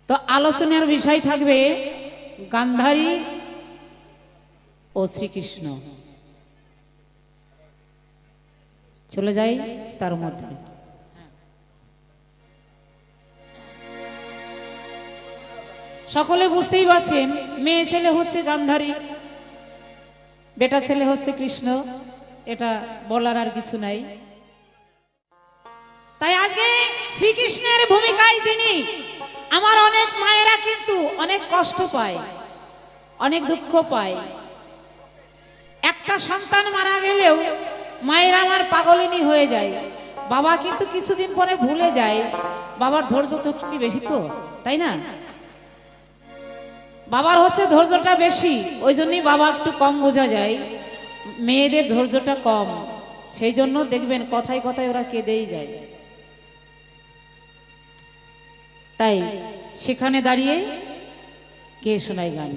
তো আলোচনার বিষয় থাকবে গান্ধারী ও শ্রীকৃষ্ণ। চলে যাই তার মধ্যে। সকলে বুঝতেই পারছেন, মেয়ে ছেলে হচ্ছে গান্ধারী, বেটা ছেলে হচ্ছে কৃষ্ণ, এটা বলার আর কিছু নাই। তাই আজকে শ্রীকৃষ্ণের ভূমিকায় যিনি, আমার অনেক মায়েরা কিন্তু অনেক কষ্ট পায়, অনেক দুঃখ পায়। একটা সন্তান মারা গেলেও মায়েরা আমার পাগলিনী হয়ে যায়, বাবা কিন্তু কিছুদিন পরে ভুলে যায়। বাবার ধৈর্য তো একটু বেশি, তো তাই না? বাবার হচ্ছে ধৈর্যটা বেশি, ওই জন্যই বাবা একটু কম বোঝা যায়, মেয়েদের ধৈর্যটা কম। সেই জন্য দেখবেন কথায় কথায় ওরা কেঁদেই যায়। তাই সেখানে দাঁড়িয়ে কে শোনায় গান।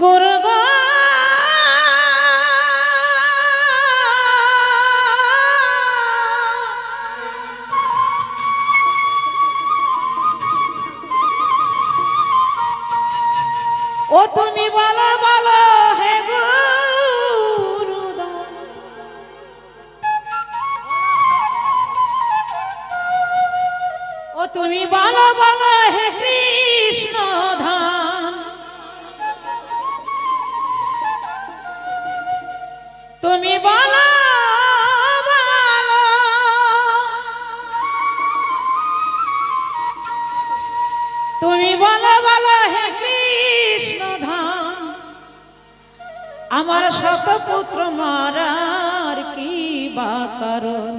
গোরগ ও তুমি বলো বলো হে গুরুদান, ও তুমি বলো বলো হে কৃষ্ণ ধাম, তুমি বলো বলো, তুমি বলো বলো হে কৃষ্ণ ধাম, আমার শতপুত্র মারার কি বা কারণ,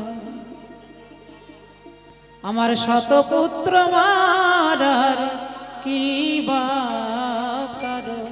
আমার শতপুত্র মারার কি বা কারণ।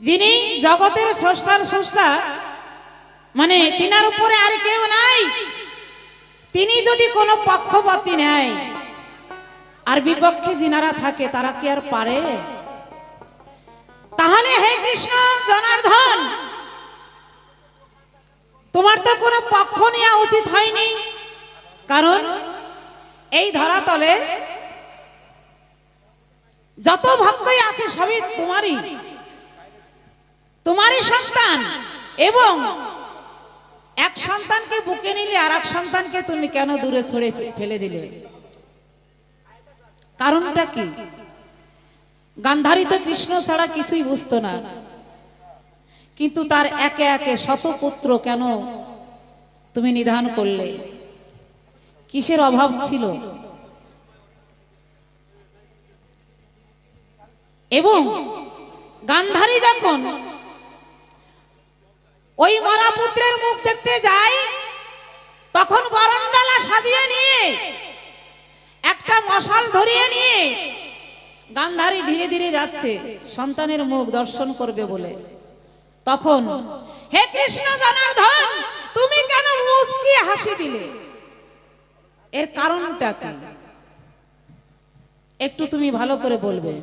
যিনি জগতের স্রষ্টার স্রষ্টা, মানে তিনার উপরে আর কেউ নাই, তিনি যদি কোনো পক্ষপাতী নেয় আর বিপক্ষে যিনারা থাকে তারা কি আর পারে? তাহলে হে কৃষ্ণ জনার্দন, তোমার তো কোনো পক্ষ নেওয়া উচিত হয়নি, কারণ এই ধরাতলে যত ভক্তই আছে সবই তোমারই, তোমারই সন্তান। এবং এক সন্তানকে বুকে নিলে আর এক সন্তানকে তুমি কেন দূরে ছড়ে ফেলে দিলে? কারণটা কি? গান্ধারী তো কৃষ্ণ ছাড়া কিছুই বুঝতো না, কিন্তু তার একে একে শত পুত্র কেন তুমি নিধান করলে? কিসের অভাব ছিল? এবং গান্ধারী যখন ওই মরা পুত্রের মুখ দেখতে যায়, তখন বরণডালা সাজিয়ে নিয়ে একটা মশাল ধরিয়ে নিয়ে গান্ধারী ধীরে ধীরে যাচ্ছে সন্তানের মুখ দর্শন করবে বলে। তখন, হে কৃষ্ণ জনার্দন, তুমি কেন মুচকি হাসি দিলে? এর কারণটা কি একটু তুমি ভালো করে বলবে।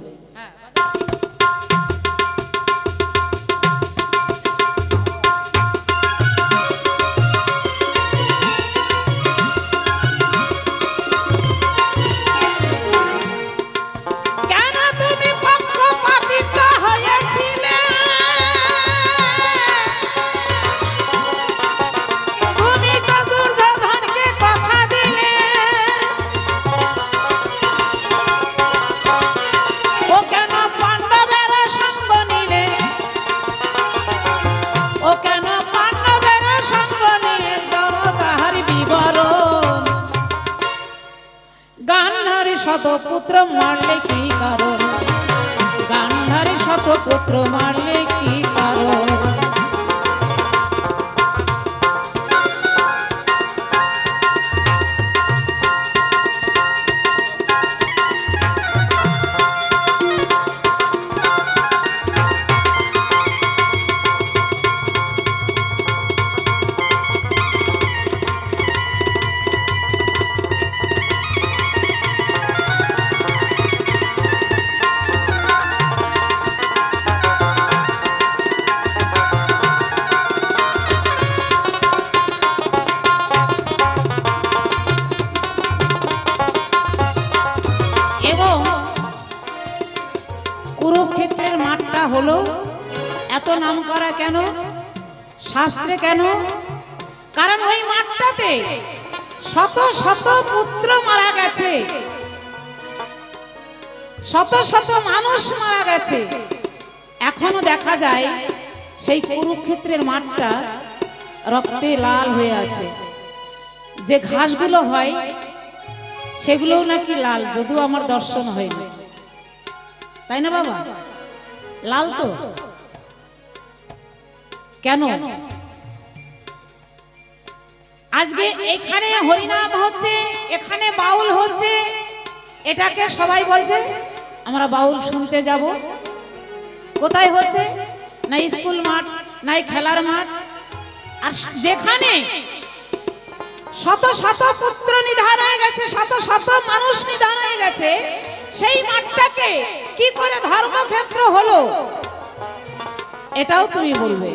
শতপুত্র মারলে কি কারণ? গান্ধারী শতপুত্র মারলে কি কারণ? কুরুক্ষেত্রের মাঠটা হলো এত নাম করা কেন শাস্ত্রে? কেন? কারণ ওই মাঠটাতে শত শত পুত্র মারা গেছে, শত শত মানুষ মারা গেছে। এখনো দেখা যায় সেই কুরুক্ষেত্রের মাঠটা রক্তে লাল হয়ে আছে। যে ঘাসগুলো হয় সেগুলোও নাকি লাল, যদিও আমার দর্শন হয়নি, তাই না বাবা? লাল তো কেন? আজকে এখানে হরিনাম হচ্ছে, এখানে বাউল হচ্ছে, এটাকে সবাই বলছে আমরা বাউল শুনতে যাব। কোথায় হচ্ছে? না স্কুল মাঠ, নাই খেলার মাঠ। আর যেখানে শত শত পুত্র নিধন হয়ে গেছে, শত শত মানুষ নিধন হয়ে গেছে, সেই মাঠটাকে কি করে ধর্মক্ষেত্র হলো এটাও তুমি বলবে।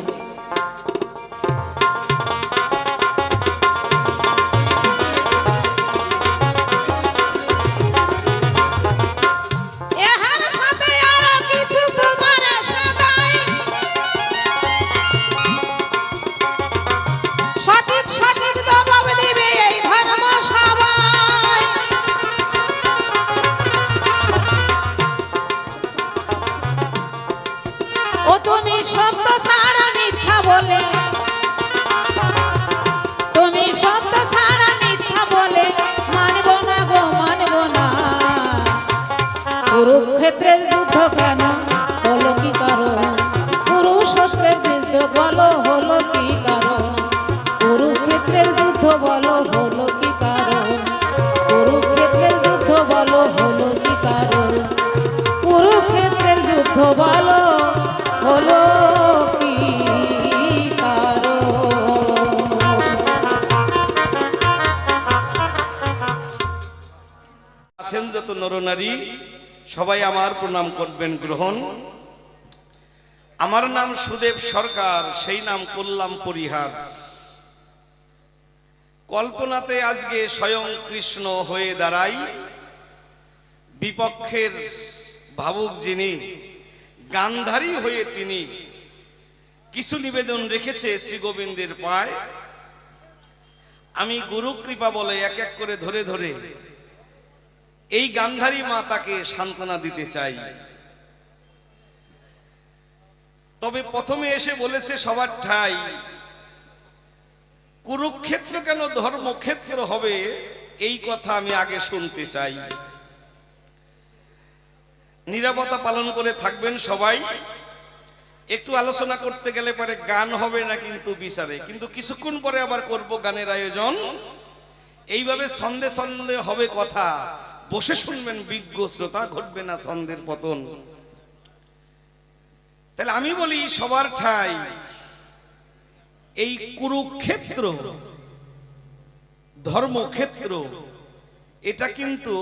সত্য ছাড়া মিথ্যা বলে, তুমি সত্য ছাড়া মিথ্যা বলে মানব না গো, মানব না। কুরুক্ষেত্রের যুদ্ধ কেন হলো কি কারণ? কুরুক্ষেত্রের যুদ্ধ বলো হলো কি কারণ? কুরুক্ষেত্রের যুদ্ধ বলো হলো কি কারণ? কুরুক্ষেত্রের যুদ্ধ বলো হলো কি কারণ? কুরুক্ষেত্রের যুদ্ধ বলো হলো কি কারণ? আছেন যত নরনারী সবাই আমার প্রণাম করবেন গ্রহণ। আমার নাম সুদেব সরকার, সেই নাম করলাম পরিহার। কল্পনাতে আজকে স্বয়ং কৃষ্ণ হয়ে দাঁড়াই, বিপক্ষের ভাবুক যিনি, গান্ধারী হয়ে তিনি কিছু নিবেদন রেখেছে শ্রী গোবিন্দের পায়। আমি গুরু কৃপা বলে এক এক করে ধরে ধরে এই গান্ধারী মা তাকে সান্ত্বনা দিতে চাই। তবে প্রথমে এসে বলেছে সবার ঠাই, কুরুক্ষেত্র কেন ধর্মক্ষেত্র হবে এই কথা আমি আগে শুনতে চাই। নীরবতা পালন করে থাকবেন সবাই। একটু আলোচনা করতে গেলে পরে গান হবে না কিন্তু বিচারে, কিন্তু কিছুক্ষণ পরে আবার করব গানের আয়োজন। এইভাবে ছন্দে ছন্দে হবে কথা, বসে শুনবেন বিজ্ঞ শ্রোতা, ঘটবে না ছন্দের পতন। তাহলে আমি বলি সবার ঠাই এই কুরুক্ষেত্র ধর্মক্ষেত্র, এটা কিন্তু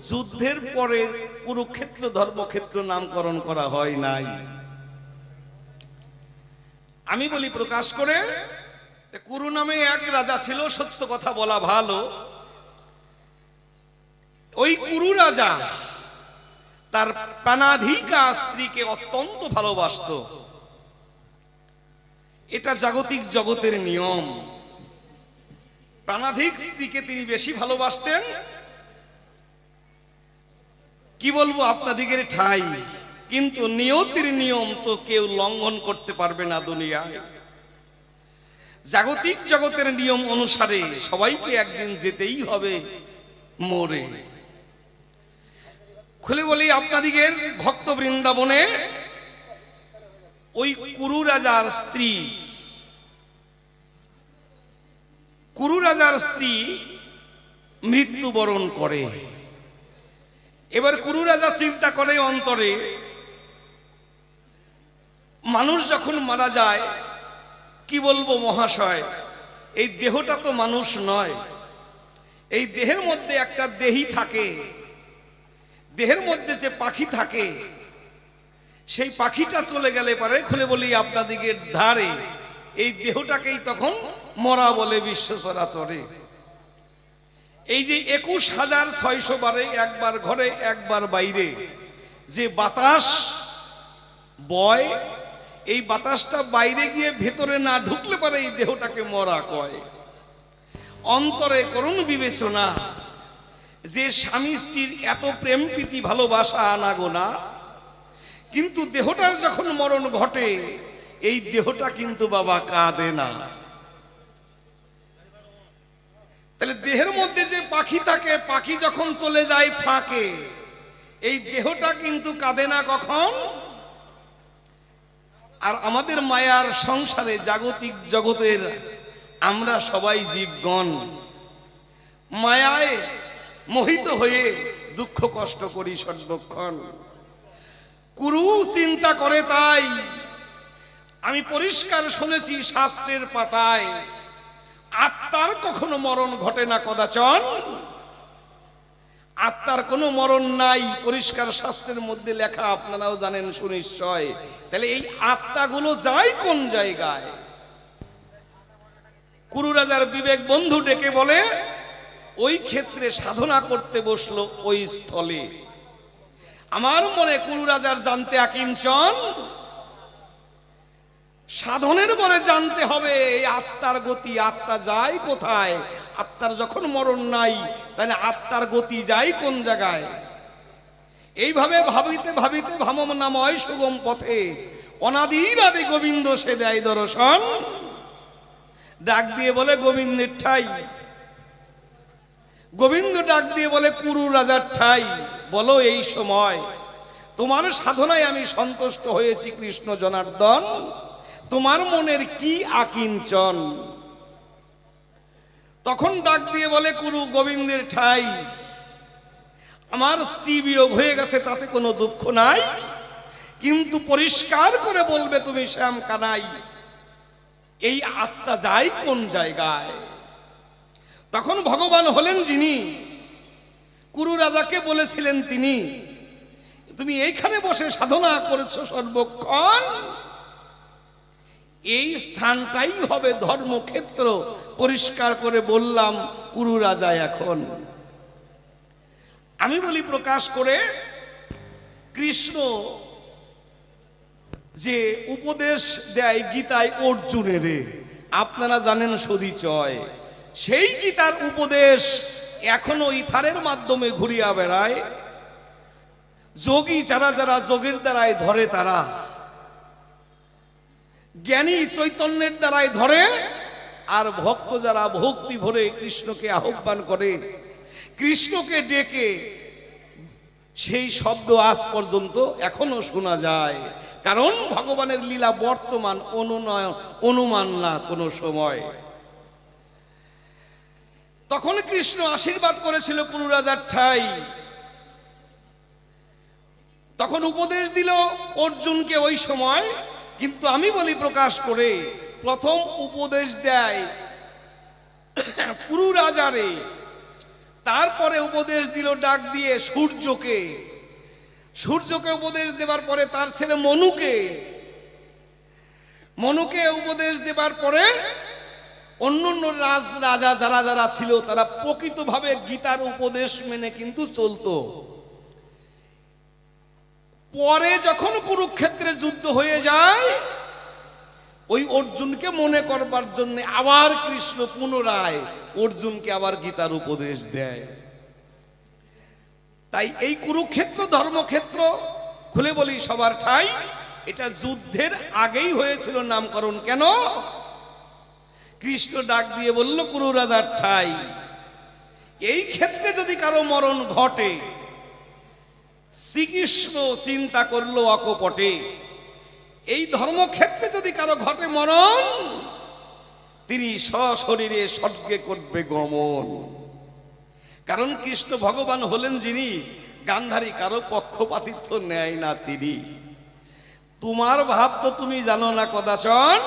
যুদ্ধের পরে কুরুক্ষেত্র ধর্মক্ষেত্র নামকরণ করা হয় নাই। আমি বলি প্রকাশ করে, কুরু নামে এক রাজা ছিল, সত্য কথা বলা ভালো। ওই কুরু রাজা তার প্রাণাধিকা স্ত্রীকে অত্যন্ত ভালোবাসত। এটা জাগতিক জগতের নিয়ম। প্রাণাধিক স্ত্রীকে তিনি বেশি ভালোবাসতেন। কি বলবো আপনাদিগের ঠাই, কিন্তু নিয়তির নিয়ম তো কেউ লঙ্ঘন করতে পারবে না দুনিয়ায়। জাগতিক জগতের নিয়ম অনুসারে সবাইকে একদিন যেতেই হবে মরে। খুলে বলি আপনাদিগের ভক্ত বৃন্দাবনে ওই কুরু রাজার স্ত্রী, কুরু রাজার স্ত্রী মৃত্যুবরণ করে। এবার কুরু রাজা চিন্তা করে অন্তরে, মানুষ যখন মারা যায়, কি বলবো মহাশয়, এই দেহটা তো মানুষ নয়। এই দেহের মধ্যে একটা দেহী থাকে, দেহের মধ্যে যে পাখি থাকে, সেই পাখিটা চলে গেলে পারে, খুলে বলি আপনাদিগের ধারে, এই দেহটাকেই তখন মরা বলে বিশ্ব চরাচরে। এই যে 21,600 বারে একবার ঘরে একবার বাইরে যে বাতাস বয়, এই বাতাসটা বাইরে গিয়ে ভেতরে না ঢুকলে পারে এই দেহটাকে মরা কয়। অন্তরে করুণ বিবেচনা যে স্বামী স্ত্রীর এত প্রেম প্রীতি ভালোবাসা আনাগোনা, কিন্তু দেহটার যখন মরণ ঘটে এই দেহটা কিন্তু বাবা কাঁদে না। তাহলে দেহের মধ্যে যে পাখি থাকে, পাখি যখন চলে যায় ফাঁকে, এই দেহটা কিন্তু কাঁদে না কখন। আর আমাদের মায়ার সংসারে জাগতিক জগতের আমরা সবাই জীবগণ মায়ায় মোহিত হয়ে দুঃখ কষ্ট করি সর্বক্ষণ। কুরু চিন্তা করে তাই, আমি পরিষ্কার শুনেছি শাস্ত্রের পাতায়, আত্মার কখনো মরণ ঘটে না কদাচন। আত্মার কোনো মরণ নাই, পরিষ্কার শাস্ত্রের মধ্যে লেখা, আপনারাও জানেন সুনিশ্চয়। তাহলে এই আত্মাগুলো যায় কোন জায়গায়? কুরু রাজার বিবেক বন্ধু ডেকে বলে, ওই ক্ষেত্রে সাধনা করতে বসলো ওই স্থলে। আমার মনে কুরু রাজার জানতে আকিঞ্চন, সাধনের পরে জানতে হবে এই আত্মার গতি, আত্মা যায় কোথায়। আত্মার যখন মরণ নাই, তাহলে আত্মার গতি যায় কোন জায়গায়? এইভাবে ভাবিতে ভাবিতে ভামনাময় সুগম পথে অনাদির আদি গোবিন্দ সে দেয় দর্শন। ডাক দিয়ে বলে গোবিন্দের ঠাই, গোবিন্দ ডাক দিয়ে বলে কুরু রাজার ঠাই, বলো এই সময় তোমার সাধনায় আমি সন্তুষ্ট হয়েছি কৃষ্ণ জনার্দন, তোমার মনের কি আকিঞ্চন? তখন ডাক দিয়ে বলে কুরু গোবিন্দের ঠাই, আমার স্ত্রী বিয়োগ হয়ে গেছে, তাতে কোনো দুঃখ নাই, কিন্তু পরিষ্কার করে বলবে তুমি শ্যাম কানাই, এই আত্মা যায় কোন জায়গায়? তখন ভগবান হলেন যিনি কুরু রাজাকে বলেছিলেন তিনি, তুমি এইখানে বসে সাধনা করেছো সর্বক্ষণ, এই স্থানটাই হবে ধর্মক্ষেত্র। পরিষ্কার করে বললাম কুরু রাজা। এখন আমি বলি প্রকাশ করে, কৃষ্ণ যে উপদেশ দেয় গীতায় অর্জুনের, আপনারা জানেন সদিচয়, সেই গীতার উপদেশ এখনো ইথারের মাধ্যমে ঘুরিয়া বেড়ায়। যোগী যারা যারা যোগের দ্বারায় ধরে, তারা জ্ঞানী চৈতন্যের দ্বারাই ধরে, আর ভক্ত যারা ভক্তি ভরে কৃষ্ণকে আহ্বান করে, কৃষ্ণকে ডেকে, সেই শব্দ আজ পর্যন্ত এখনো শোনা যায়। কারণ ভগবানের লীলা বর্তমান, অনুমান না কোনো সময়। তখন কৃষ্ণ আশীর্বাদ করেছিল কুরু রাজার ঠাই, তখন উপদেশ দিল অর্জুনকে ওই সময়। কিন্তু আমি বলি প্রকাশ করে, প্রথম উপদেশ দেয় কুরু রাজারে, তারপরে উপদেশ দিল ডাক দিয়ে সূর্যকে। সূর্যকে উপদেশ দেবার পরে তার ছেলে মনুকে, মনুকে উপদেশ দেবার পরে অন্যান্য রাজা যারা যারা ছিল তারা প্রকৃতভাবে গীতার উপদেশ মেনে কিন্তু চলতো। পরে যখন কুরুক্ষেত্রে যুদ্ধ হয়ে যায়, ওই অর্জুনকে মনে করবার জন্য আবার কৃষ্ণ পুনরায় অর্জুনকে আবার গীতার উপদেশ দেয়। তাই এই কুরুক্ষেত্র ধর্মক্ষেত্র, খুলে বলি সবার ঠাই, এটা যুদ্ধের আগেই হয়েছিল নামকরণ। কেন? কৃষ্ণ ডাক দিয়ে বলল কুরু রাজার ঠাই, এই ক্ষেত্রে যদি কারো মরণ ঘটে, শ্রীকৃষ্ণ চিন্তা করলো অকপটে, এই ধর্মক্ষেত্রে যদি কারো ঘটে মরণ, তিনি সশরীরে স্বর্গে করবে গমন। কারণ কৃষ্ণ ভগবান হলেন যিনি, গান্ধারী কারো পক্ষপাতিত্ব নেয় না তিনি। তোমার ভাব তো তুমি জানো না কদাচন,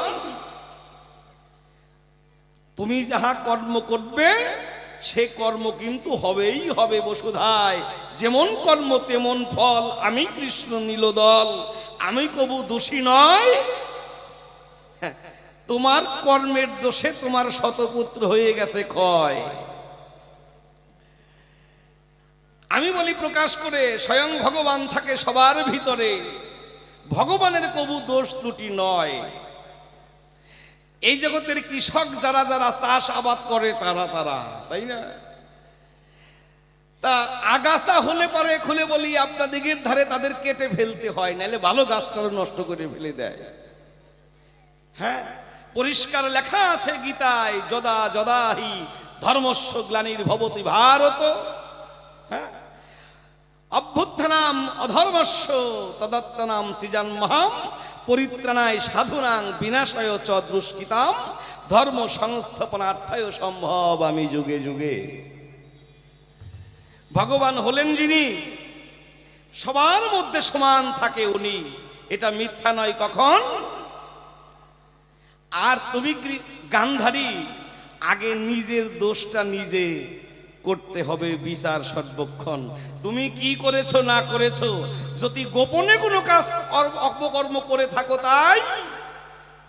তুমি যাহা কর্ম করবে সে কর্ম কিন্তু হবেই হবে বসুধায়। যেমন কর্ম তেমন ফল, আমি কৃষ্ণ নীলদল, আমি কবু দোষী নয়। তোমার কর্মের দোষে তোমার শতপুত্র হয়ে গেছে ক্ষয়। আমি বলি প্রকাশ করে, স্বয়ং ভগবান থাকে সবার ভিতরে, ভগবানের কবু দোষ ত্রুটি নয়। এই জগতের কৃষক যারা যারা চাষ আবাদ করে তারা তাই না? তা আগাছা হলে পরে খুলে বলি আপনাদিগের ধারে তাদের কেটে ফেলতে হয়, নাহলে ভালো গাছটাও নষ্ট করে ফেলে দেয়। হ্যাঁ, পরিষ্কার লেখা আছে গীতায়, যদা যদাহি ধর্মস্য গ্লানির ভবতি ভারত, হ্যাঁ, অভ্যুত্থানাম অধর্মস্য তদাত্মানাম সৃজন্মহাম পরিত্রাণায় সাধুনাং বিনাশায় চ দুষ্কৃতাম ধর্ম সংস্থাপনার্থায় সম্ভব আমি যুগে যুগে। ভগবান হলেন যিনি সবার মধ্যে সমান থাকে উনি, এটা মিথ্যা নয় কখন। আর তুমি গান্ধারী, আগে নিজের দোষটা নিজে করতে হবে বিচার সর্বক্ষণ। তুমি কি করেছো না করেছো, যদি গোপনে কোনো কাজ অপকর্ম করে থাকো, তাই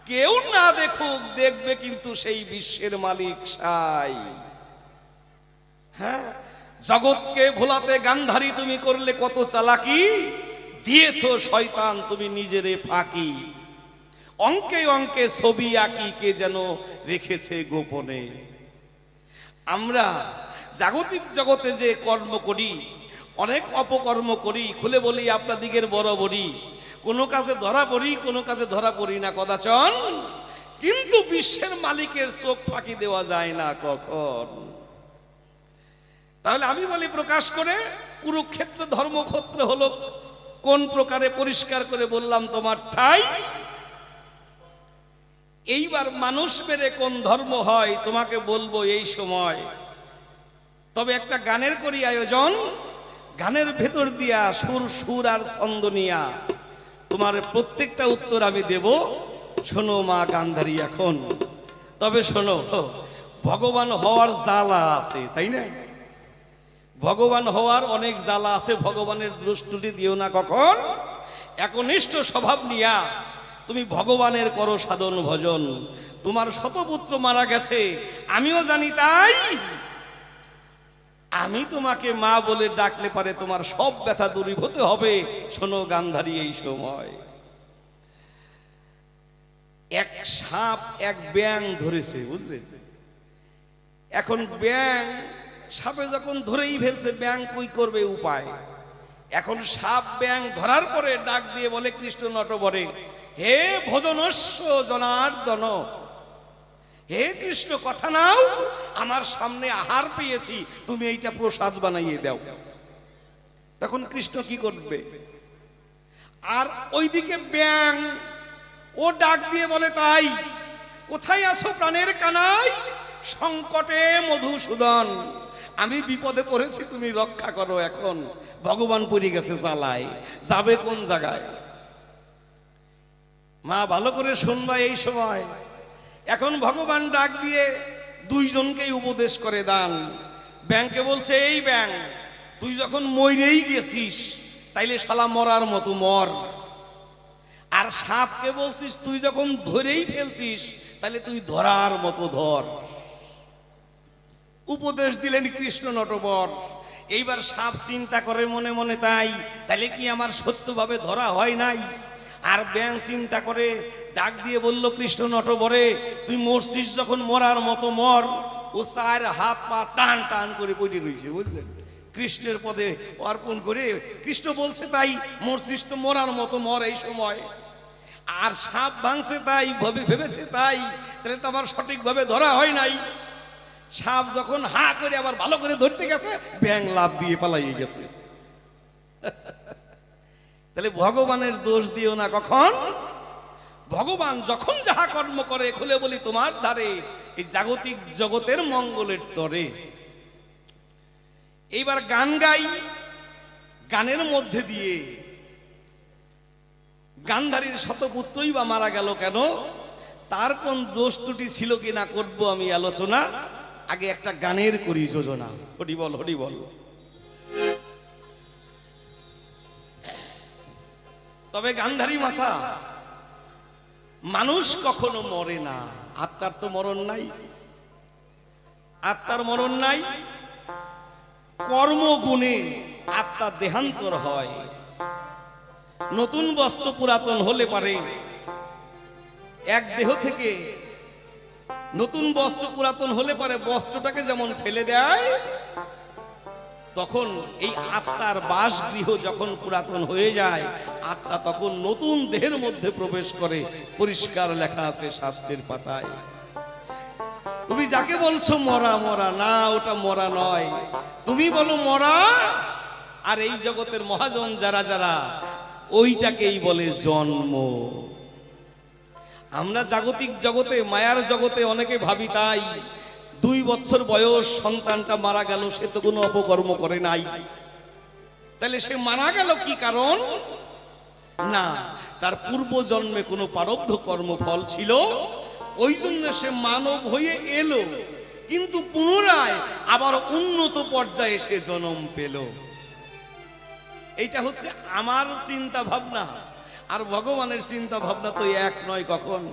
কেউ না দেখুক, দেখবে কিন্তু সেই বিশ্বের মালিক সাই। হ্যাঁ, জগৎকে ভোলাতে গান্ধারী তুমি করলে কত চালাকি, দিয়েছো শয়তান তুমি নিজেরে ফাঁকি। অঙ্কে অঙ্কে ছবি আঁকি কে যেন রেখেছে গোপনে। আমরা জাগতিক জগতে যে কর্ম করি, অনেক অপকর্ম করি, খুলে বলি আপনাদিগের বরাবরই, কোনো কাজে ধরা পড়ি, কোনো কাজে ধরা পড়ি না কদাচন, কিন্তু বিশ্বের মালিকের চোখ ফাঁকি দেওয়া যায় না কখন। তাহলে আমি বলি প্রকাশ করে, কুরুক্ষেত্র ধর্মক্ষেত্র হলো কোন প্রকারে, পরিষ্কার করে বললাম তোমার ঠাই। এইবার মানুষ মেরে কোন ধর্ম হয় তোমাকে বলবো এই সময়। তবে একটা গানের করি আয়োজন, গানের ভেতর দিয়া সুর সুর আর ছন্দ নিয়া তোমার প্রত্যেকটা উত্তর আমি দেব। শোনো মা গান্ধারী এখন, তবে শোনো, ভগবান হওয়ার জ্বালা আছে, তাই না? ভগবান হওয়ার অনেক জ্বালা আছে, ভগবানের দৃষ্টি দিও না কখন। একনিষ্ঠ স্বভাব নিয়া তুমি ভগবানের করো সাধন ভজন। তোমার শতপুত্র মারা গেছে আমিও জানি, তাই আমি তোমাকে মা বলে ডাকলে পারে তোমার সব ব্যথা দূরীভূত হবে। শোনো গান্ধারী, এই সময় এক সাপ এক ব্যাং ধরেছে, বুঝলে? এখন ব্যাং সাপে যখন ধরেই ফেলছে, ব্যাং কই করবে উপায়। এখন সাপ ব্যাং ধরার পরে ডাক দিয়ে বলে, কৃষ্ণ নটবরে হে ভজনস্য জনার্দন, হে কৃষ্ণ কথা নাও, আমার সামনে আহার পেয়েছি, তুমি এইটা প্রসাদ বানাইয়ে দাও। তখন কৃষ্ণ কি করবে? আর ওইদিকে ব্যাং ও ডাক দিয়ে বলে, তাই কোথায় আছো প্রাণের কানাই, সংকটে মধুসূদন, আমি বিপদে পড়েছি, তুমি রক্ষা করো। এখন ভগবান পড়ে গেছে জ্বালায়, যাবে কোন জায়গায়? মা ভালো করে শুনবা এই সময়। এখন ভগবান ডাক দিয়ে দুইজনকেই উপদেশ করে দান। ব্যাংকে বলছে, এই ব্যাং, তুই যখন মরেই গেছিস তাইলে শালা মরার মতো মর। আর সাপকে বলছিস, তুই যখন ধরেই ফেলছিস তাহলে তুই ধরার মতো ধর। উপদেশ দিলেন কৃষ্ণ নটবর। এইবার সাপ চিন্তা করে মনে মনে, তাইলে কি আমার সত্যভাবে ধরা হয় নাই? আর ব্যাং চিন্তা করে ডাক দিয়ে বলল, কৃষ্ণ নটবরে, তুই মরছিস যখন মরার মতো মর। ও চার হাত পা টান টান করে পড়ে রয়েছে, বুঝলেন, কৃষ্ণের পদে অর্পণ করে। কৃষ্ণ বলছে, তাই মরছিস তো মরার মতো মর এই সময়। আর সাপ ভাঙছে তাই ভেবেছে, তাই তাহলে তো আমার সঠিকভাবে ধরা হয় নাই। সাপ যখন হা করে আবার ভালো করে ধরতে গেছে, ব্যাং লাফ দিয়ে পালাইয়ে গেছে। তাহলে ভগবানের দোষ দিও না কখন। ভগবান যখন যাহা কর্ম করে, খুলে বলি তোমার ধারে, এই জাগতিক জগতের মঙ্গলের তরে। এইবার গান গাই। গানের মধ্যে দিয়ে গান্ধারীর শতপুত্রই বা মারা গেল কেন, তার কোন দোষ ত্রুটি ছিল কিনা করবো আমি আলোচনা। আগে একটা গানের করি যোজনা। হরি বল, হরি বল। তবে গান্ধারী মাতা, মানুষ কখনো মরে না, আত্মার তো মরণ নাই, আত্মার মরণ নাই। কর্মগুণে আত্মার দেহান্তর হয়। নতুন বস্ত্র পুরাতন হলে পারে, এক দেহ থেকে নতুন বস্ত্র পুরাতন হলে পারে, বস্ত্রটাকে যেমন ফেলে দেয়, তখন এই আত্মার বাসগৃহ যখন পুরাতন হয়ে যায়, আত্মা তখন নতুন দেহের মধ্যে প্রবেশ করে। পরিষ্কার লেখা আছে শাস্ত্রের পাতায়। তুমি যাকে বলছো মরা, মরা না, ওটা মরা নয়। তুমি বলো মরা, আর এই জগতের মহাজন যারা যারা, ওইটাকেই বলে জন্ম। আমরা জাগতিক জগতে, মায়ার জগতে অনেকে ভাবি, তাই 2 বছর বয়স সন্তানটা মারা গেল, সে তো কোনো অপকর্ম করে নাই। তাহলে সে মারা গেল কি কারণ? না, তার পূর্ব জন্মে কোনো প্রারব্ধ কর্মফল ছিল, ওই জন্য সে মানব হয়ে এলো, কিন্তু পুনরায় আবার উন্নত পর্যায়ে সে জন্ম পেল। এইটা হচ্ছে আমার চিন্তা ভাবনা, আর ভগবানের চিন্তা ভাবনা তো এক নয় কখন।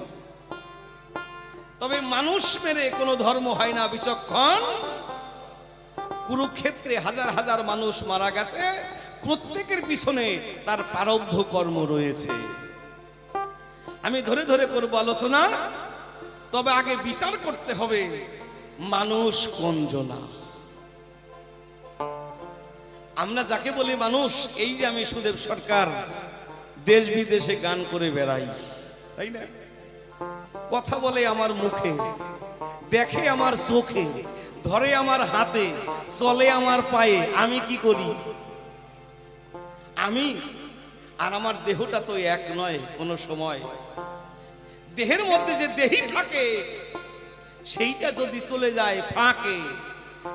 তবে মানুষ মেরে কোনো ধর্ম হয় না বিচক্ষণ। কুরুক্ষেত্রে হাজার হাজার মানুষ মারা গেছে, প্রত্যেকের পিছনে তার প্রারব্ধ কর্ম রয়েছে। আমি ধরে ধরে করব আলোচনা। তবে আগে বিচার করতে হবে মানুষ কোন জনা। আমরা যাকে বলি মানুষ, এই যে আমি সুদেব সরকার দেশ বিদেশে গান করে বেড়াই, তাই না? কথা বলে আমার মুখে, দেখে আমার চোখে, ধরে আমার হাতে, চলে আমার পায়ে। আমি কি করি? আমি আর আমার দেহটা তো এক নয় কোনো সময়। দেহের মধ্যে যে দেহি থাকে, সেইটা যদি চলে যায় ফাঁকে,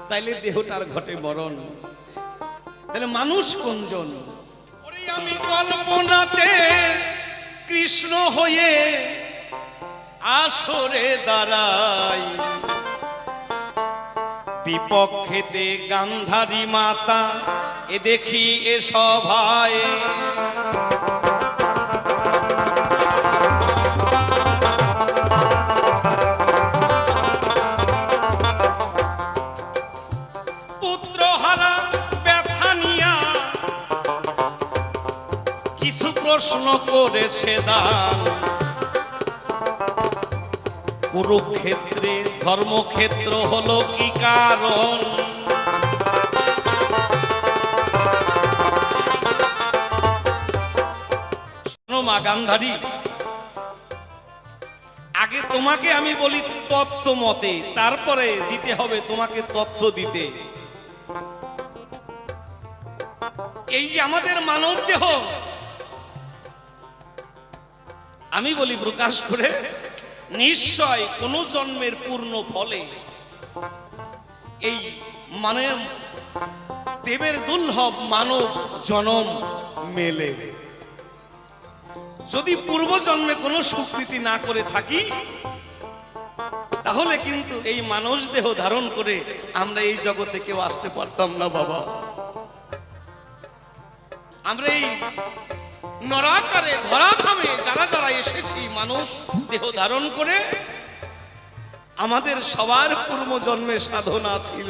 তাইলে দেহটার ঘটে মরণ। তাহলে মানুষ কোনজন? আমি কল্পনাতে কৃষ্ণ হয়ে আসরে দাঁড়াই, বিপক্ষেতে গান্ধারী মাতা, এ দেখি এ সভায়। পুত্রহারা ব্যথা নিয়া কিছু প্রশ্ন করেছে দান। কুরুক্ষেত্রে ধর্মক্ষেত্র হলো কি কারণ? শোনো মা গান্ধারী, আগে তোমাকে আমি বলি তত্ত্ব মতে, তারপরে দিতে হবে তোমাকে তথ্য দিতে। এই যে আমাদের মানব দেহ, আমি বলি প্রকাশ করে, নিশ্চয় কোন জন্মের পূর্ণ ফলে এই মানে দেবের দুর্লভ মানব জনম মেলে। যদি পূর্ব জন্মে কোনো সুকৃতি না করে থাকি, তাহলে কিন্তু এই মানুষ দেহ ধারণ করে আমরা এই জগতে কেউ আসতে পারতাম না বাবা। আমরা এই নরাকারে ধরাধামে যারা যারা এসেছি মানুষ দেহ ধারণ করে, আমাদের সবার পূর্ব জন্মে সাধনা ছিল।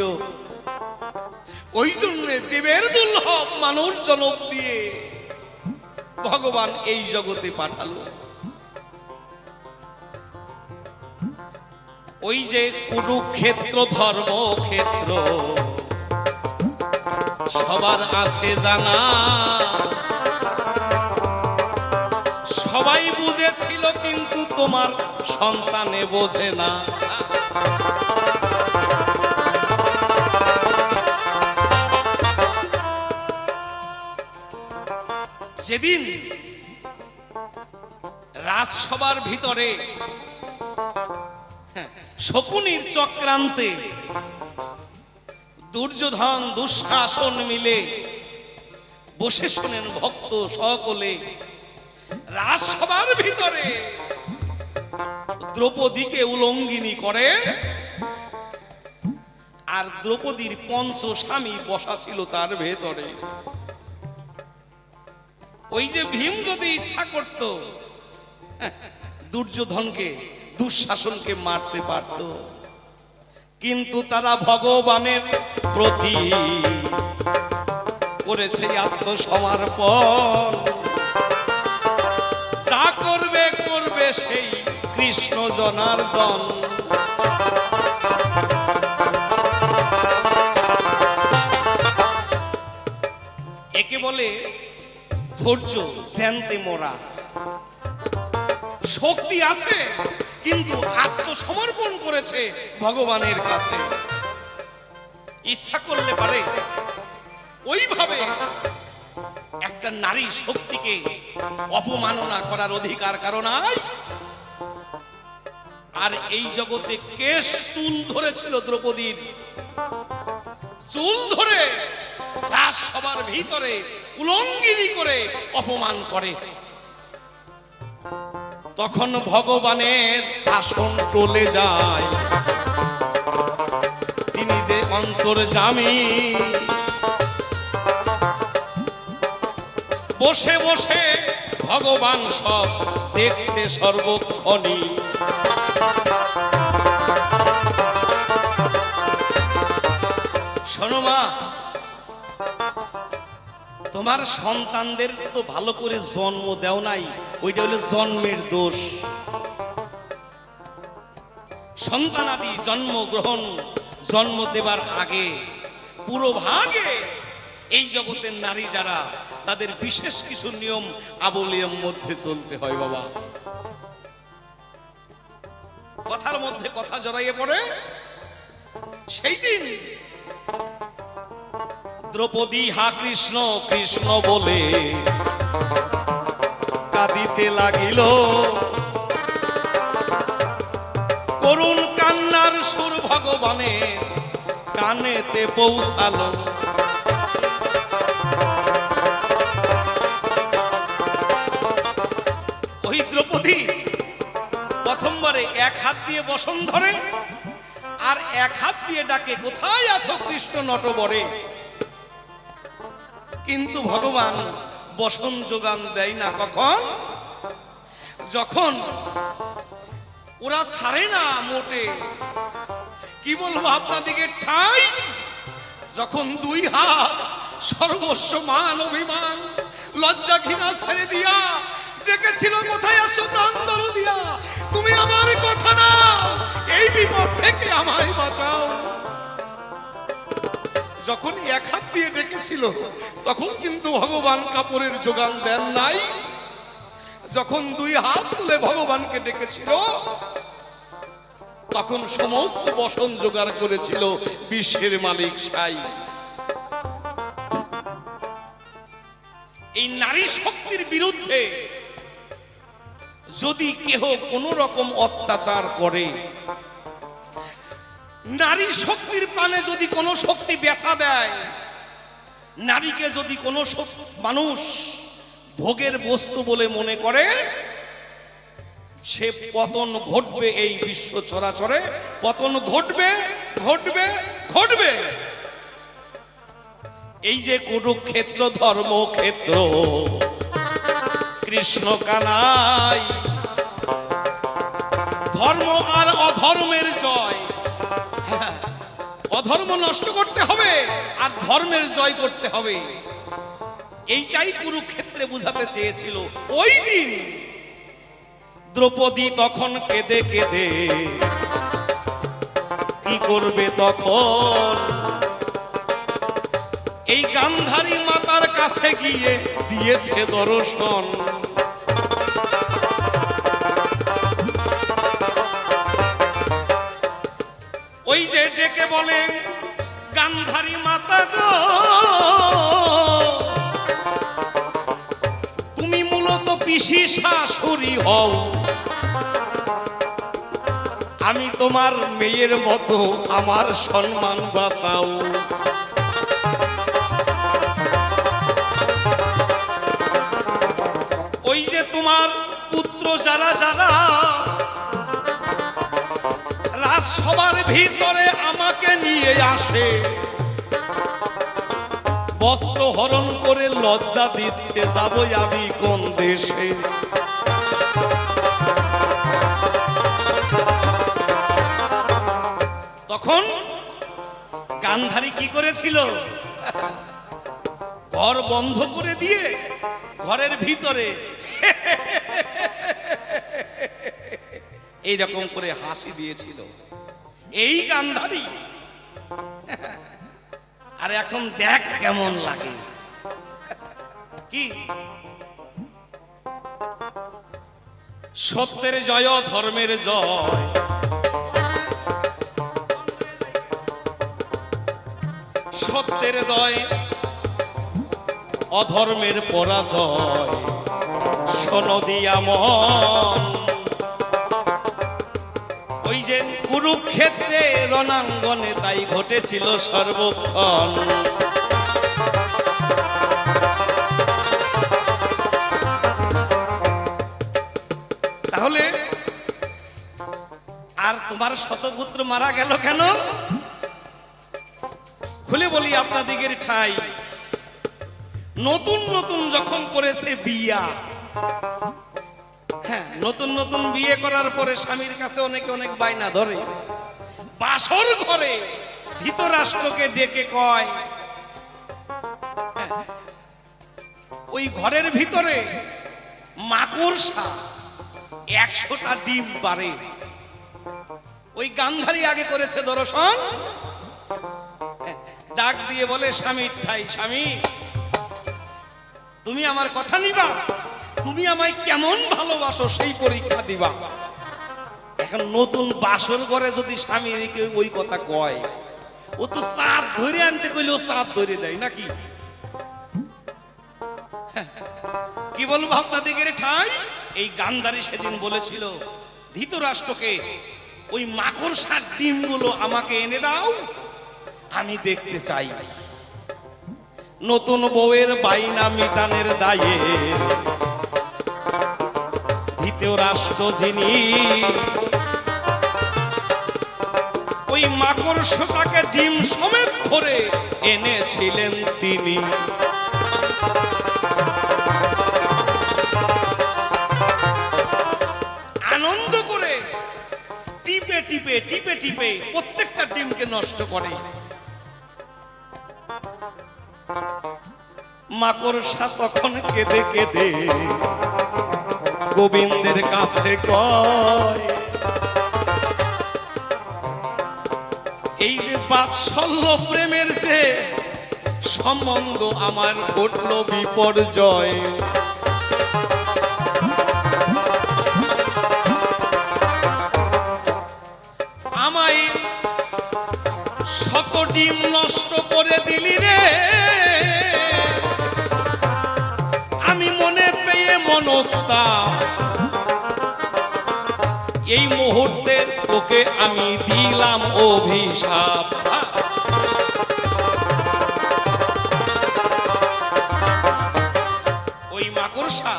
ওই জন্য দেবের দুর্লভ মানুষ জনম দিয়ে ভগবান এই জগতে পাঠালো। ওই যে কুরুক্ষেত্র ধর্মক্ষেত্র সবার আছে জানা, সবাই বুঝেছিল কিন্তু তোমার সন্তানে বোঝে না। যেদিন রাজসভার ভিতরে শকুনির চক্রান্তে দুর্যোধন দুঃশাসন মিলে বসে শোনেন ভক্ত সকলে, রাজসভার ভিতরে দ্রৌপদীকে উলঙ্গিনী করে, আর দ্রৌপদীর পঞ্চ স্বামী বসা ছিল তার ভেতরে। ওই যে ভীম যদি ইচ্ছা করত দুর্যোধনকে দুঃশাসনকে মারতে পারত, কিন্তু তারা ভগবানের প্রতি করেছে আত্মসমর্পণ। যা করবে করবে সেই কৃষ্ণ জনার্দন। একে বলে ধৈর্য, জ্যান্তে মোরা। শক্তি আছে কিন্তু আত্মসমর্পণ করেছে ভগবানের কাছে। ইচ্ছা করলে পারে ওইভাবে একটা নারী শক্তিকে অপমাননা করার অধিকার কারণ নাই। আর এই জগতে কেশ চুল ধরেছিল দ্রৌপদীর, চুল ধরে রাজসভার ভিতরে উলঙ্গিনী করে অপমান করে। তখন ভগবানের আসন টলে যায়, তিনি যে অন্তর্যামী, বসে বসে ভগবান সব দেখছে সর্বক্ষণই। শোনো মা, তোমার সন্তানদের তো ভালো করে জন্ম দেও নাই, ওইটা হলো জন্মের দোষ। সন্তানাদি জন্মগ্রহণ জন্ম দেবার আগে পুরো ভাগে এই জগতের নারী যারা, তাদের বিশেষ কিছু নিয়ম আবলিয়ম মধ্যে চলতে হয় বাবা। কথার মধ্যে কথা জড়াইয়ে পড়ে। সেই দিন দ্রৌপদী হা কৃষ্ণ কৃষ্ণ বলে কাঁদিতে লাগিল, করুণ কান্নার সুর ভগবানের কানেতে পৌঁছালো। ওই দ্রৌপদী প্রথমবারে এক হাত দিয়ে বসন ধরে আর এক হাত দিয়ে ডাকে, কোথায় আছো কৃষ্ণ নটবরে। কিন্তু ভগবান বসন যোগান দেয় না। কখন? যখন ওরা ছাড়ে না মোটে। কি বলবো আপনাদিকে ঠাই, যখন দুই হাত সর্বস্ব মান অভিমান লজ্জা ঘৃণা ছেড়ে দিয়া ডেকেছিল, কোথায় আসো প্রান্তর দিয়া, তুমি আমার কথা না, এই বিপদ থেকে আমায় বাঁচাও। যখন এক হাত দিয়ে ডেকেছিল তখন কিন্তু ভগবান কাপড়ের যোগান দেন নাই। যখন দুই হাত তুলে ভগবানকে ডেকেছিল তখন সমস্ত বসন জোগাড় করেছিল বিশ্বের মালিক সাই। এই নারী শক্তির বিরুদ্ধে যদি কেহ কোন রকম অত্যাচার করে, নারী শক্তির প্রাণে যদি কোনো শক্তি ব্যথা দেয়, নারীকে যদি কোনো মানুষ ভোগের বস্তু বলে মনে করে, সে পতন ঘটবে। এই বিশ্ব চরাচরে পতন ঘটবে, ঘটবে, ঘটবে। এই যে কুরুক্ষেত্র ধর্মক্ষেত্র, কৃষ্ণ কানাই, ধর্ম আর অধর্মের জয়। অধর্ম নষ্ট করতে হবে আর ধর্মের জয় করতে হবে, এইটাই কুরুক্ষেত্রে বুঝাতে চেয়েছিল। ওই দিন দ্রৌপদী তখন কেঁদে কেঁদে কি করবে তখন, এই গান্ধারী মাতার কাছে গিয়ে দিয়েছে দর্শন। ওই যে ডেকে বলে গান্ধারী মাতা গো, তুমি মূলত পিসি শাশুড়ি হও, আমি তোমার মেয়ের মতো আমার সম্মান বাঁচাও। ওই যে তোমার পুত্র যারা যারা রাজসভার ভিতরে আমাকে নিয়ে আসে, বস্ত্র হরণ করে লজ্জা দিচ্ছে, যাবো আমি কোন দেশে। তখন গান্ধারী কি করেছিল, ঘর বন্ধ করে দিয়ে ঘরের ভিতরে এইরকম করে হাসি দিয়েছিল। এই গান্ধারী, আর এখন দেখ কেমন লাগে। কি সত্যের জয়, ধর্মের জয়, সত্যের জয়, অধর্মের পরাজয়। শোনো দিয়া মন, ওই যে কুরুক্ষেত্রে রণাঙ্গনে তাই ঘটেছিল সর্বক্ষণ। তাহলে আর তোমার শতপুত্র মারা গেল কেন? খুলে বলি আপনাদিগের ঠাই, নতুন নতুন যখন করেছে বিয়া, হ্যাঁ, নতুন নতুন বিয়ে করার পরে স্বামীর কাছে অনেকে অনেক বায়না ধরে। বাসর ঘরে ধৃতরাষ্ট্রকে ডেকে কয়, ওই ঘরের ভিতরে মাকড়সা 100টা ডিম পারে। ওই গান্ধারী আগে করেছে দর্শন, ডাক দিয়ে বলে স্বামীর ঠাই, স্বামী তুমি আমার কথা নিবা, তুমি আমায় কেমন ভালোবাসো সেই পরীক্ষা দিবা। এখন নতুন বাসর ঘরে যদি স্বামী রেখে ওই কথা কয়, ও তো চাঁদ ধরে আনতে কইলেও চাঁদ ধরে দেয় নাকি? কি বলবো আপনাদের ঠাই, এই গান্ধারী সেদিন বলেছিল ধৃতরাষ্ট্রকে, ওই মাকড়সার ডিমগুলো আমাকে এনে দাও, আমি দেখতে চাই। নতুন বউয়ের বাইনা মিটানের দায়ে ধৃতরাষ্ট্র যিনি, ওই মাকড়সাটাকে ডিম সমেত ধরে এনেছিলেন তিনি। আনন্দ করে টিপে টিপে টিপে টিপে প্রত্যেকটা ডিমকে নষ্ট করে। মাকড়সা তখন কেঁদে কেঁদে গোবিন্দের কাছে কয়, এই যে বাৎসল্য প্রেমের যে সম্বন্ধ আমার ঘটল বিপর্যয়। ডিম নষ্ট করে দিলি রে, আমি মনে পেয়ে মনস্তা, এই মুহূর্তে তোকে আমি দিলাম অভিশাপ। ওই মাকড়সা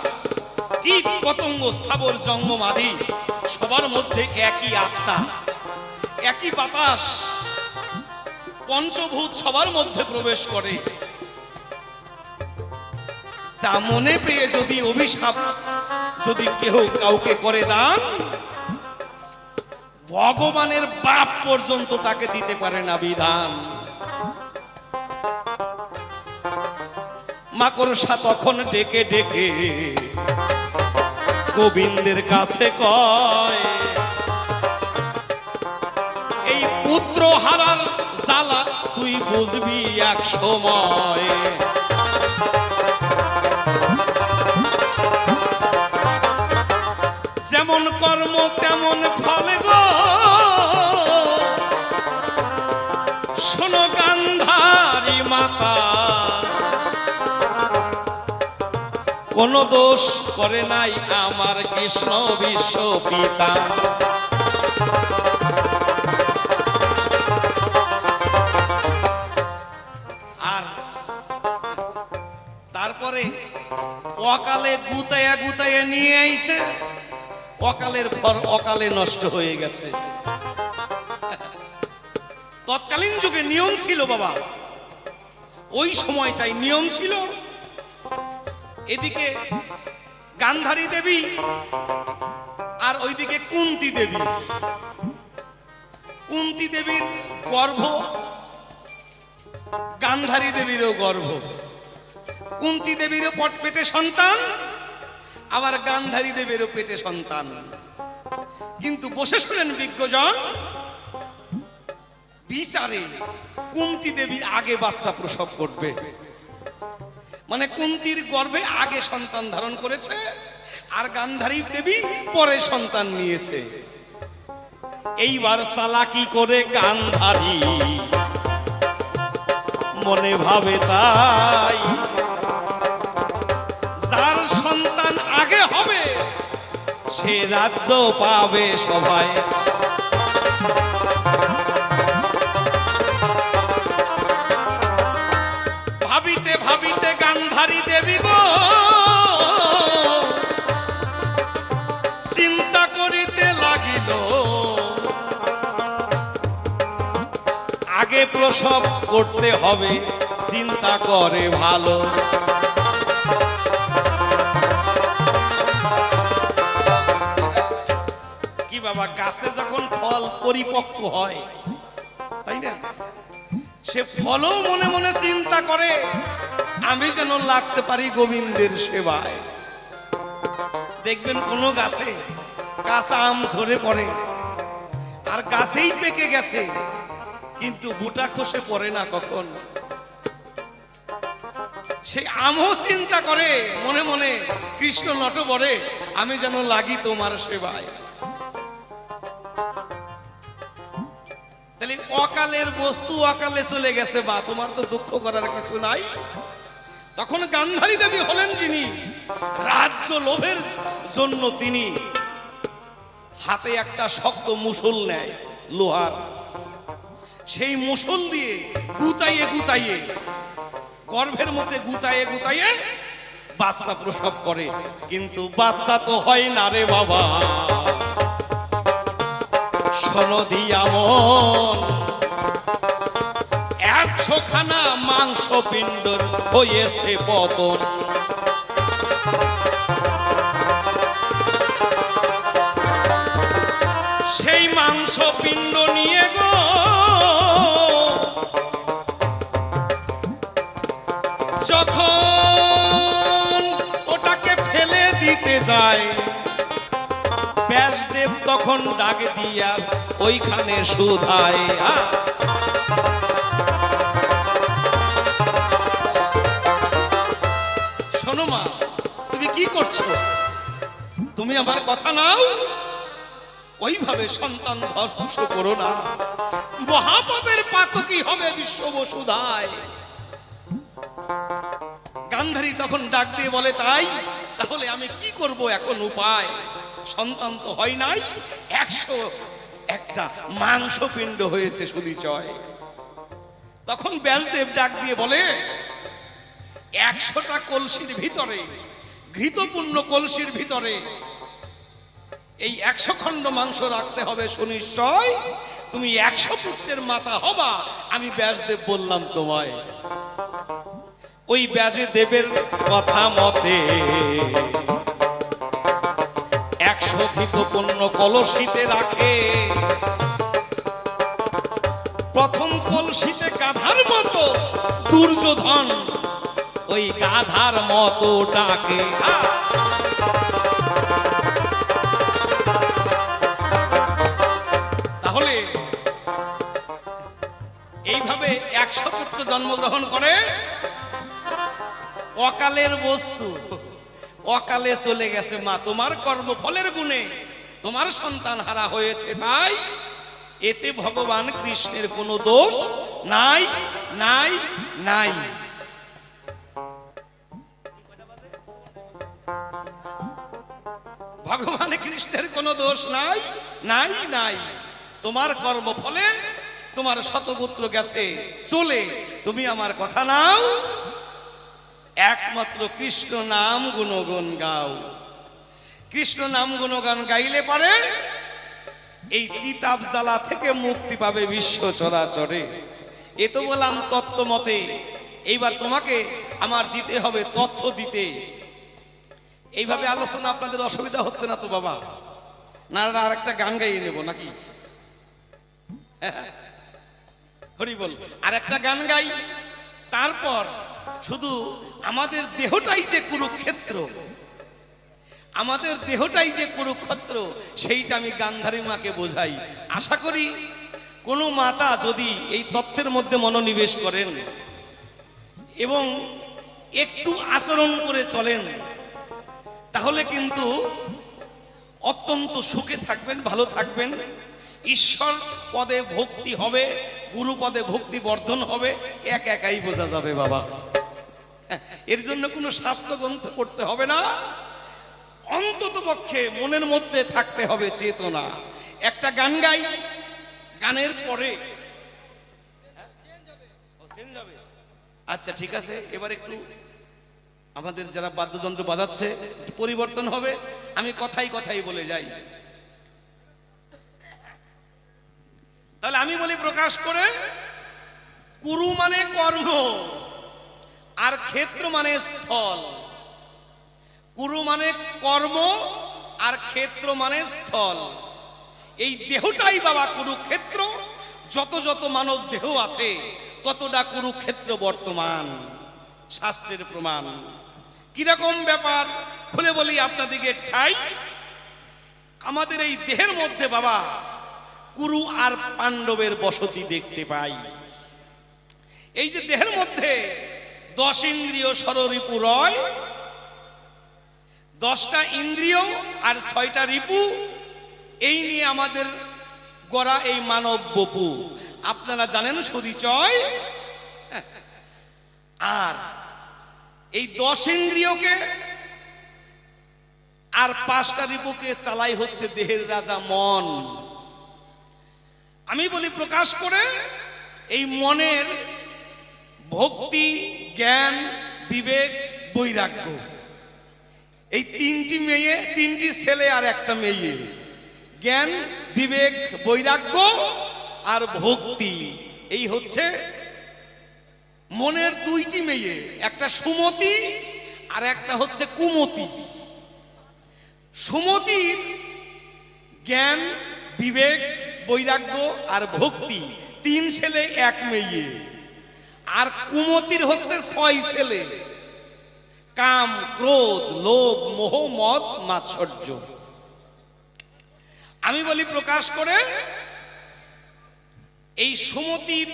কীট পতঙ্গ স্থাবর জঙ্গমাদি সবার মধ্যে একই আত্মা, একই বাতাস, পঞ্চভূত সবার মধ্যে প্রবেশ করে। তা মনে পেয়ে যদি অভিশাপ যদি কেউ কাউকে করে দান, ভগবানের বাপ পর্যন্ত তাকে দিতে পারে না বিধান। মাকড়সা তখন ডেকে ডেকে গোবিন্দের কাছে কয়, এই পুত্র হারার জ্বালা তুই বুঝবি এক সময়। যেমন কর্ম তেমন ফল গো, শোনো গান্ধারী মাতা, কোন দোষ করে নাই আমার কৃষ্ণ বিশ্ব পিতা। আর তারপরে অকালে গুতাইয়া গুতাইয়া নিয়ে আইছে, অকালের পর অকালে নষ্ট হয়ে গেছে। তৎকালীন যুগে নিয়ম ছিল বাবা, ওই সময়টাই নিয়ম ছিল, এদিকে গান্ধারী দেবী আর ওইদিকে কুন্তী দেবী। কুন্তী দেবীর গর্ভ, গান্ধারী দেবীরও গর্ভ। কুন্তী দেবীরও পেটে সন্তান, আবার গান্ধারী দেবীরও পেটে সন্তান। কিন্তু বসে শুনেন বিজ্ঞজন, বিচারে কুন্তী দেবী আগে বাচ্চা প্রসব করবে, মানে কুন্তীর গর্ভে আগে সন্তান ধারণ করেছে, আর গান্ধারী দেবী পরে সন্তান নিয়েছে। এইবার চালাকি করে গান্ধারী মনে ভাবে তাই, যার সন্তান আগে হবে সে রাজ্য পাবে সবাই। ভাবিতে ভাবিতে গান্ধারী দেবী গো চিন্তা করিতে লাগিল, আগে প্রসব করতে হবে, চিন্তা করে ভালো। কি বাবা, গাছে যখন ফল পরিপক্ক হয়, তাই না, সে ফলও মনে মনে চিন্তা করে আমি যেন লাগতে পারি গোবিন্দের সেবায়। দেখবেন কোন গাছে কাঁচা আম ঝরে পড়ে, আর গাছেই পেকে গেছে, কিন্তু বুটা খসে পড়ে না কখন। সে আমও চিন্তা করে মনে মনে, কৃষ্ণ নটবরে আমি যেন লাগি তোমার সেবায়। তাহলে অকালের বস্তু অকালে চলে গেছে, বা তোমার তো দুঃখ করার কিছু নাই। তখন গান্ধারী দেবী হলেন যিনি রাজ্য লোভের জন্য তিনি হাতে একটা শক্ত মুষল নেয় লোহার, সেই মুষল দিয়ে গুতাইয়ে গুতাইয়ে গর্ভের মধ্যে গুতাইয়ে গুতাইয়ে বাচ্চা প্রসব করে। কিন্তু বাচ্চা তো হয় না রে বাবা, শোনো দিয়া মন, 100 খানা মাংস পিণ্ডর হয়েছে পতন। সেই মাংস পিণ্ড নিয়ে গো যখন ওটাকে ফেলে দিতে যায়, ব্যাসদেব তখন ডাক দিয়া ওইখানে শুধায়, শোনো মা, তুমি কি করছো? তুমি আমার কথা নাও, ওইভাবে সন্তান ধ্বংস করো না, মহাপাপের পাক তো কি হবে বিশ্ব বসুধায়। গান্ধারী তখন ডাক দিয়ে বলে, তাই তাহলে আমি কি করব এখন উপায়? সন্তান তো হয় নাই, 101টা মাংসপিণ্ড হয়েছে সুদিচয়। তখন ব্যাসদেব ডাক দিয়ে বলে, 100টা কলসির ভিতরে, ঘৃতপূর্ণ কলসির ভিতরে এই 100 খণ্ড মাংস রাখতে হবে সুনিশ্চয়। তুমি 100 পুত্রের মাতা হবা, আমি ব্যাসদেব বললাম তোমায়। ওই ব্যাসদেবের কথা মতে 100 ঘৃতপূর্ণ কলসিতে রাখে। প্রথম কলসিতে গাধার মতো দুর্যোধন, ওই গাধার মতো ডাকে। তাহলে এইভাবে 100 পুত্র জন্মগ্রহণ করে। অকালের বস্তু অকালে চলে গেছে মা, তোমার কর্মফলের গুণে তোমার সন্তান হারা হয়েছে, তাই এতে ভগবান কৃষ্ণের কোনো দোষ নাই নাই নাই। ভগবান কৃষ্ণের কোনো দোষ নাই নাই নাই। তোমার কর্মফলে তোমার শতপুত্র গেছে চলে, তুমি আমার কথা নাও, একমাত্র কৃষ্ণ নাম গুণগান গাও। কৃষ্ণ নাম গুণগান গাইলে পারে এই তিতাব জ্বালা থেকে মুক্তি পাবে বিশ্ব চরাচরে। এ তো বললাম তত্ত্ব মতে, এইবার তোমাকে আমার দিতে হবে তথ্য দিতে। এইভাবে আলোচনা আপনাদের অসুবিধা হচ্ছে না তো বাবা? না আর একটা গান গাইয়ে নেব নাকি? হরি বল, আর একটা গান গাই, তারপর শুধু আমাদের দেহটাই যে কুরুক্ষেত্র, আমাদের দেহটাই যে কুরুক্ষেত্র, সেইটা আমি গান্ধারী মাকে বোঝাই। আশা করি কোনো মাতা যদি এই তত্ত্বের মধ্যে মনোনিবেশ করেন এবং একটু আচরণ করে চলেন, তাহলে কিন্তু অত্যন্ত সুখে থাকবেন, ভালো থাকবেন। ঈশ্বর পদে ভক্তি হবে, গুরু পদে ভক্তি বর্ধন হবে, একাই বোঝা যাবে বাবা। এর জন্য কোনো শাস্ত্র গ্রন্থ পড়তে হবে না, অন্তত পক্ষে মনের মধ্যে থাকতে হবে চেতনা। একটা গান গাই, গানের পরে আচ্ছা ঠিক আছে, এবার একটু আমাদের যারা বাদ্যযন্ত্র বাজাচ্ছে একটু পরিবর্তন হবে, আমি কথাই কথাই বলে যাই। তাহলে আমি বলি প্রকাশ করে, কুরু মানে কর্ম আর ক্ষেত্র মানে স্থল। কুরু মানে কর্ম আর ক্ষেত্র মানে স্থল। এই দেহটাই বাবা কুরুক্ষেত্র। যত যত মানব দেহ আছে ততটা কুরুক্ষেত্র বর্তমান, শাস্ত্রের প্রমাণ। কিরকম ব্যাপার খুলে বলি আপনাদিকে ঠাই। আমাদের এই দেহের মধ্যে বাবা কুরু আর পাণ্ডবের বসতি দেখতে পাই। এই যে দেহের মধ্যে 10 ইন্দ্রিয় ষড়রিপু রয়, 10টা ইন্দ্রিয় আর 6টা রিপু, এই নিয়ে আমাদের গড়া এই মানব বপু। আপনারা জানেন সুদিচয়। আর এই 10 ইন্দ্রিয়কে আর 5টা রিপুকে চালাই হচ্ছে দেহের রাজা মন। আমি বলি প্রকাশ করে, এই মনের ভক্তি, জ্ঞান, বিবেক, বৈরাগ্য, এই 3টি মেয়ে, 3টি ছেলে আর একটা মেয়ে। জ্ঞান, বিবেক, বৈরাগ্য আর ভক্তি, এই হচ্ছে মনের 2টি মেয়ে, একটা সুমতি আর একটা হচ্ছে কুমতি। সুমতির জ্ঞান, বিবেক, বৈরাগ্য আর ভক্তি, 3 ছেলে 1 মেয়ে। আর কুমতির হচ্ছে 6 ছেলে, কাম, ক্রোধ, লোভ, মোহ, মদ, মাৎসর্য। আমি বলি প্রকাশ করে, এই সুমতির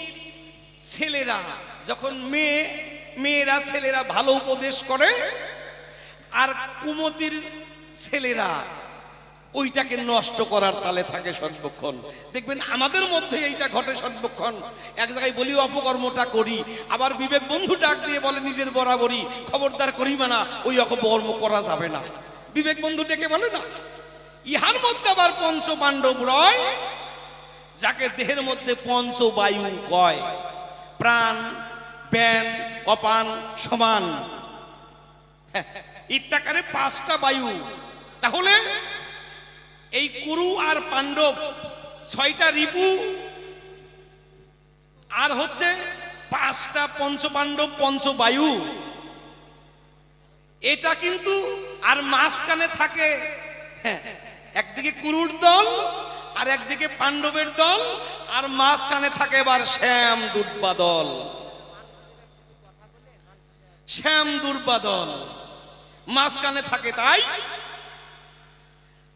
ছেলেরা যখন মেয়েরা ছেলেরা ভালো উপদেশ করে, আর কুমতির ছেলেরা ওইটাকে নষ্ট করার তালে থাকে সর্বক্ষণ। দেখবেন আমাদের মধ্যে এইটা ঘটে সর্বক্ষণ। এক জায়গায় বলি অপকর্মটা করি, আবার বিবেক বন্ধু ডাক দিয়ে বলে নিজের বরাবরই খবরদার করিবে না, ওই অপকর্ম করা যাবে না। বিবেক বন্ধু ডেকে বলে না, ইহার মধ্যে আবার পঞ্চ পাণ্ডব রয়, যাকে দেহের মধ্যে পঞ্চ বায়ু কয়, প্রাণ, ব্যান, অপান, সমান, ইত্যাকারে 5টা বায়ু। তাহলে এই কুরু আর পাণ্ডব 6টা রিপু, আর হচ্ছে 5টা পঞ্চপাণ্ডব পঞ্চবায়ু। এটা কিন্তু আর মাঝখানে থাকে একদিকে কুরুর দল আর একদিকে পাণ্ডবের দল, আর মাঝখানে থাকে এবার শ্যাম দুর্বা দল। শ্যাম দুর্বা দল মাঝখানে থাকে। তাই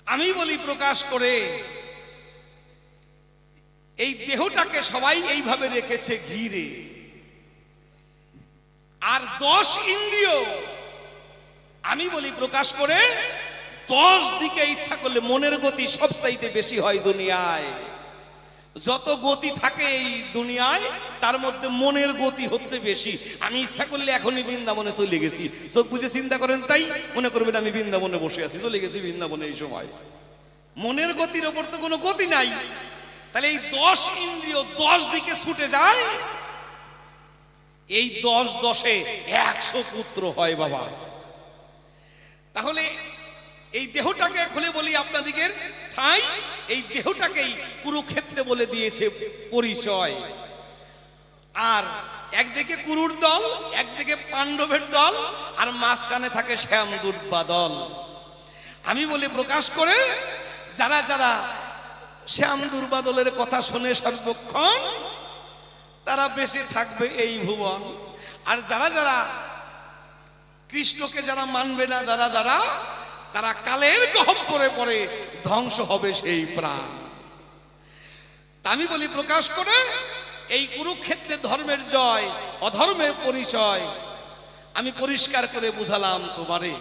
আমি বলি প্রকাশ করে, এই দেহটাকে সবাই এইভাবে রেখেছে ঘিরে, আর 10 ইন্দ্রিয় আমি বলি প্রকাশ করে 10 দিকে ইচ্ছা করলে মনের গতি সবচাইতে বেশি হয় দুনিয়ায়। যত গতি থাকে এই দুনিয়ায় তার মধ্যে মনের গতি হচ্ছে বেশি। আমি ইচ্ছা করলে এখনই বৃন্দাবনে চলে গেছি, চোখ বুঝে চিন্তা করেন, তাই মনে করবেন আমি বৃন্দাবনে বসে আছি, চলে গেছি বৃন্দাবনে। এই সময় মনের গতির ওপর তো কোনো গতি নাই। তাহলে এই 10 ইন্দ্রিয় 10 দিকে ছুটে যায়। এই 10 100 পুত্র হয় বাবা। তাহলে এই দেহটাকে খুলে বলি আপনাদিগের ঠাই, এই দেহটাকেই কুরুক্ষেত্রে বলে দিয়েছে পরিচয়। আর একদিকে কুরুর দল, একদিকে পাণ্ডবের দল, আর মাঝখানে থাকে শ্যাম দুর্বা দল। আমি বলি প্রকাশ করে, যারা যারা শ্যাম দুর্বা দলের কথা শুনে সর্বক্ষণ, তারা বেঁচে থাকবে এই ভুবন। আর যারা যারা কৃষ্ণকে যারা মানবে না, যারা যারা, তারা কালের গহ্বরে পড়ে ধ্বংস হবে সেই প্রাণ। আমি বলি প্রকাশ করে, এই কুরুক্ষেত্রে ধর্মের জয়, অধর্মের পরিচয় আমি পরিষ্কার করে বুঝালাম তোমারে।